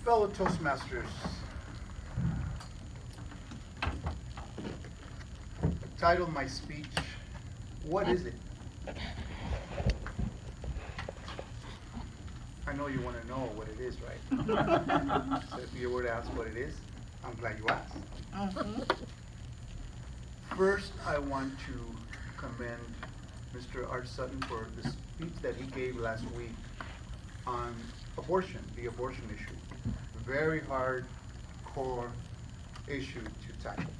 Fellow Toastmasters, title my speech, what is it? I know you want to know what it is, right? So if you were to ask what it is, I'm glad you asked. First, I want to commend Mr. Art Sutton for the speech that he gave last week on abortion, the abortion issue. A very hard core issue to tackle.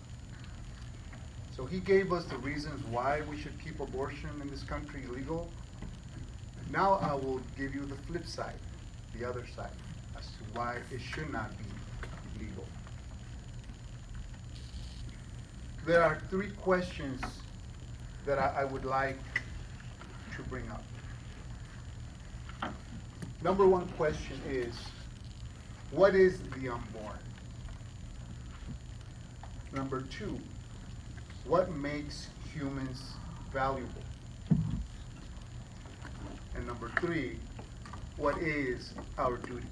So he gave us the reasons why we should keep abortion in this country legal. Now I will give you the flip side, the other side, as to why it should not be legal. There are three questions that I would like to bring up. Number one question is, what is the unborn? Number two, what makes humans valuable? And number three, what is our duty?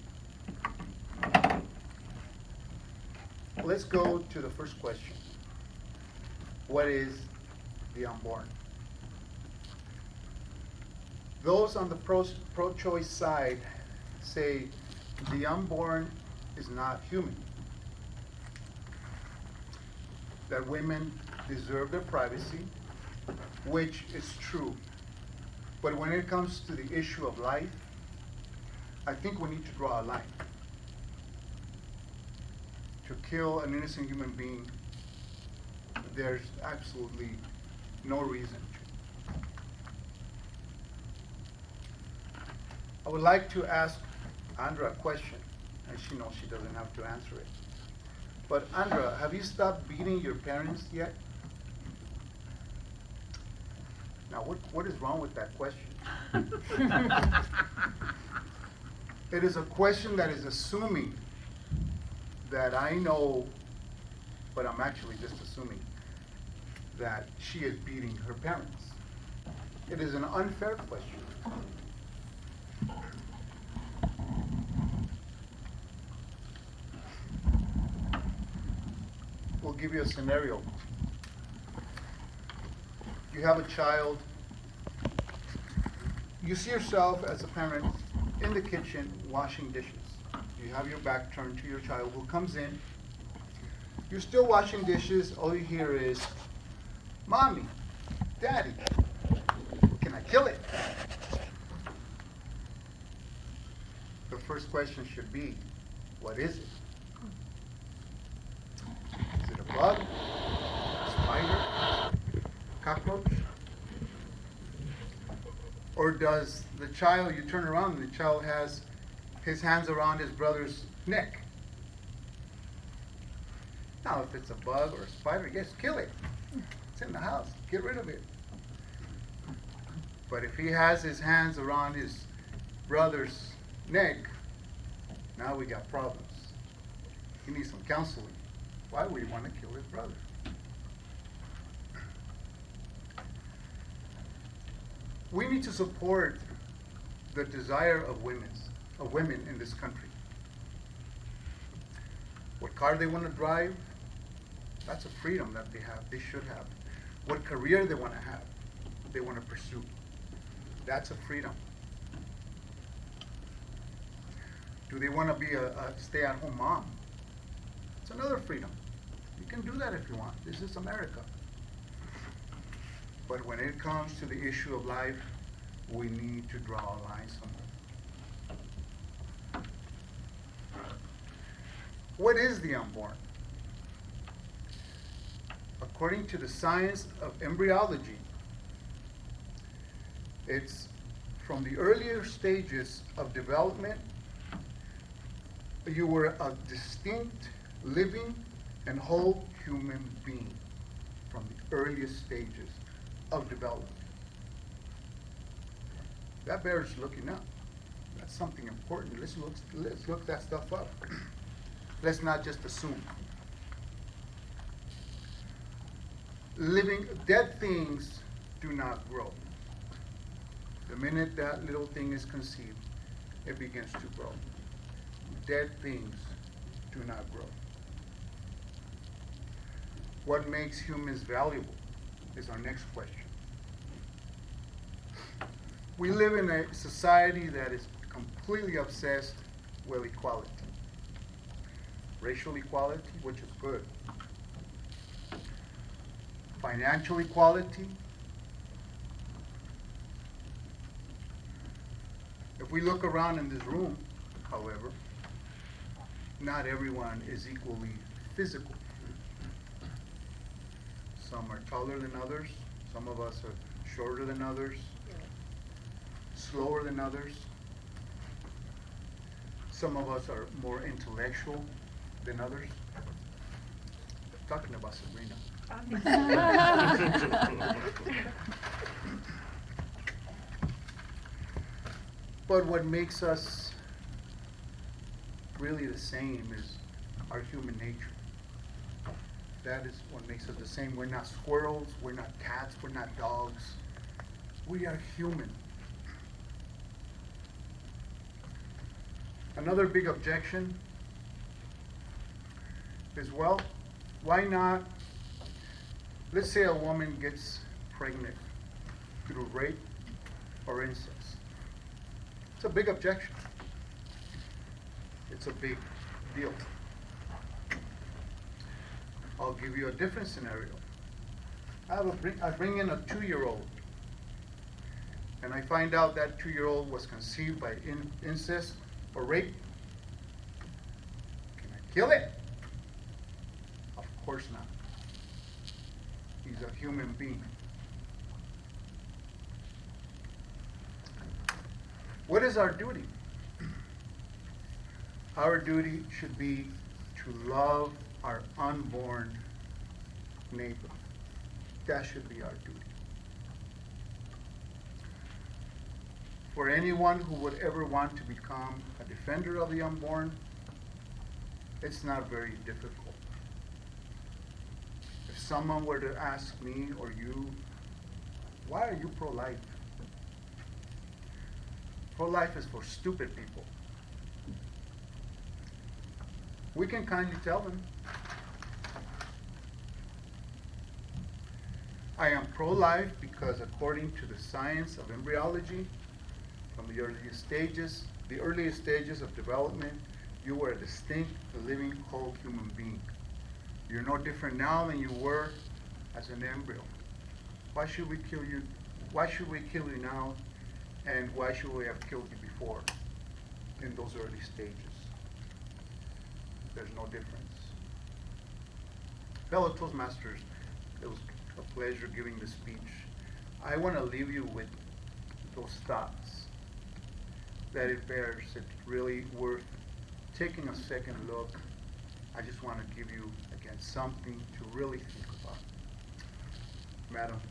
Let's go to the first question. What is the unborn? Those on the pro-choice side say the unborn is not human, that women deserve their privacy, which is true. But when it comes to the issue of life, I think we need to draw a line. To kill an innocent human being, there's absolutely no reason to. I would like to ask Andra a question, and she knows she doesn't have to answer it. But Andra, have you stopped beating your parents yet? Now, what is wrong with that question? It is a question that is assuming that I know, but I'm actually just assuming that she is beating her parents. It is an unfair question. We'll give you a scenario. You have a child. You see yourself as a parent in the kitchen washing dishes. You have your back turned to your child who comes in. You're still washing dishes. All you hear is, "Mommy, Daddy, can I kill it?" The first question should be, what is it? Is it a bug, a spider, cockroach? Or does the child, you turn around and the child has his hands around his brother's neck? Now, if it's a bug or a spider, yes, kill it. It's in the house. Get rid of it. But if he has his hands around his brother's neck, now we got problems. He needs some counseling. Why would he want to kill his brother? We need to support the desire of women in this country. What car they want to drive, that's a freedom that they have, they should have. What career they want to have, they want to pursue, that's a freedom. Do they want to be a stay-at-home mom? It's another freedom. You can do that if you want. This is America. But when it comes to the issue of life, we need to draw a line somewhere. What is the unborn? According to the science of embryology, it's from the earlier stages of development, you were a distinct, living, and whole human being from the earliest stages of development. That bears looking up. That's something important. Let's look that stuff up. Let's not just assume. Dead things do not grow. The minute that little thing is conceived, it begins to grow. Dead things do not grow. What makes humans valuable is our next question. We live in a society that is completely obsessed with equality. Racial equality, which is good. Financial equality. If we look around in this room, however, not everyone is equally physical. Some are taller than others. Some of us are shorter than others, slower than others. Some of us are more intellectual than others. Talking about Sabrina. But what makes us really the same is our human nature. That is what makes us the same. We're not squirrels, we're not cats, we're not dogs. We are human. Another big objection is, well, why not, let's say a woman gets pregnant through rape or incest. It's a big objection. It's a big deal. I'll give you a different scenario. I bring in a 2-year-old, and I find out that 2-year-old was conceived by incest or rape. Can I kill it? Of course not. He's a human being. What is our duty? Our duty should be to love our unborn neighbor. That should be our duty. For anyone who would ever want to become a defender of the unborn, it's not very difficult. If someone were to ask me or you, why are you pro-life? Pro-life is for stupid people. We can kindly tell them. I am pro-life because according to the science of embryology, from the earliest stages of development, you were a distinct, living, whole human being. You're no different now than you were as an embryo. Why should we kill you? Why should we kill you now? And why should we have killed you before in those early stages? There's no difference. Fellow Toastmasters, it was a pleasure giving this speech. I want to leave you with those thoughts, that it bears, it's really worth taking a second look. I just want to give you, again, something to really think about. Madam.